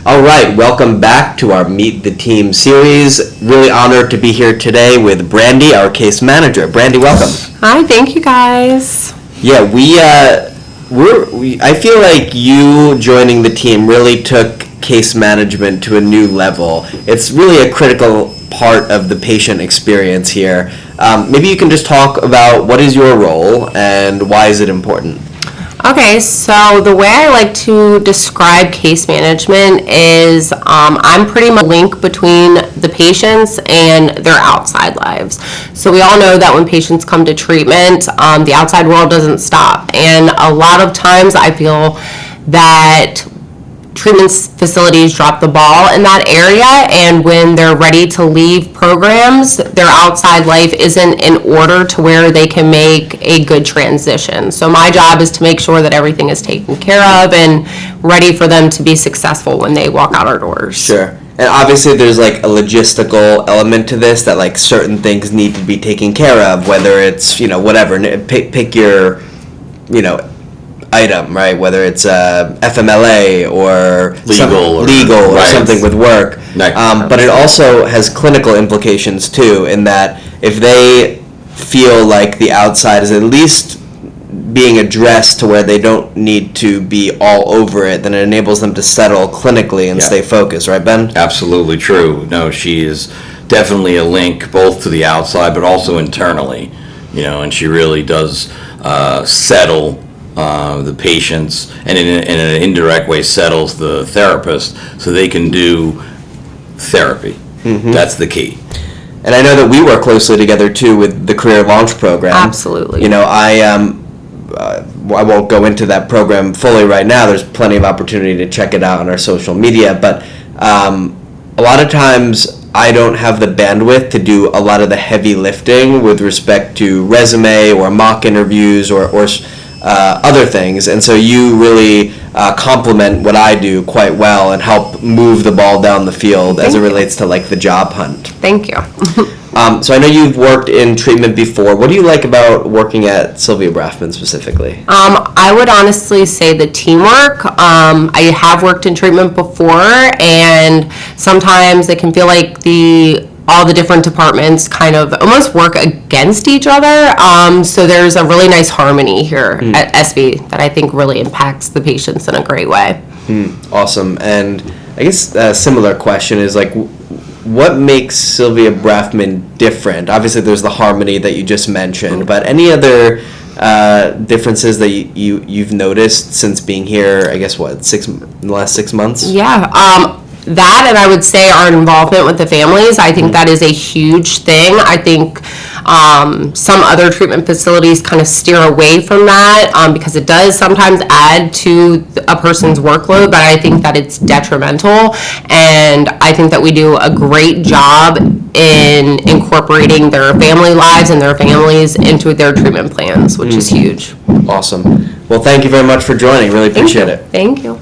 All right, welcome back to our Meet the Team series. Really honored to be here today with Brandi, our case manager. Brandi, welcome. Hi, thank you guys. Yeah, I feel like you joining the team really took case management to a new level. It's really a critical part of the patient experience here. Maybe you can just talk about what is your role and why is it important? Okay, so the way I like to describe case management is I'm pretty much a link between the patients and their outside lives. So we all know that when patients come to treatment, the outside world doesn't stop. And a lot of times I feel that treatment facilities drop the ball in that area, and when they're ready to leave programs, their outside life isn't in order to where they can make a good transition. So my job is to make sure that everything is taken care of and ready for them to be successful when they walk out our doors. Sure. And obviously there's like a logistical element to this, that like certain things need to be taken care of, whether it's, whatever, pick your, item, right? Whether it's FMLA or legal or something with work. Right. But it also has clinical implications too, in that if they feel like the outside is at least being addressed to where they don't need to be all over it, then it enables them to settle clinically and stay focused, right, Ben? Absolutely true. No, she is definitely a link both to the outside but also internally, and she really does settle the patients, and in an indirect way settles the therapist so they can do therapy. Mm-hmm. That's the key. And I know that we work closely together too with the Career Launch Program. Absolutely. I won't go into that program fully right now. There's plenty of opportunity to check it out on our social media, but a lot of times I don't have the bandwidth to do a lot of the heavy lifting with respect to resume or mock interviews or other things, and so you really complement what I do quite well and help move the ball down the field as it relates to like the job hunt. Thank you. So I know you've worked in treatment before. What do you like about working at Sylvia Brafman specifically? I would honestly say the teamwork. I have worked in treatment before, and sometimes it can feel like all the different departments kind of almost work against each other. So there's a really nice harmony here at SB that I think really impacts the patients in a great way. Awesome. And I guess a similar question is like, what makes Sylvia Brafman different? Obviously there's the harmony that you just mentioned, but any other differences that you've noticed since being here, I guess, in the last 6 months? Yeah. That, and I would say our involvement with the families, I think that is a huge thing. I think some other treatment facilities kind of steer away from that because it does sometimes add to a person's workload, but I think that it's detrimental, and I think that we do a great job in incorporating their family lives and their families into their treatment plans, which is huge. Awesome. Well, thank you very much for joining. Really appreciate it. Thank you.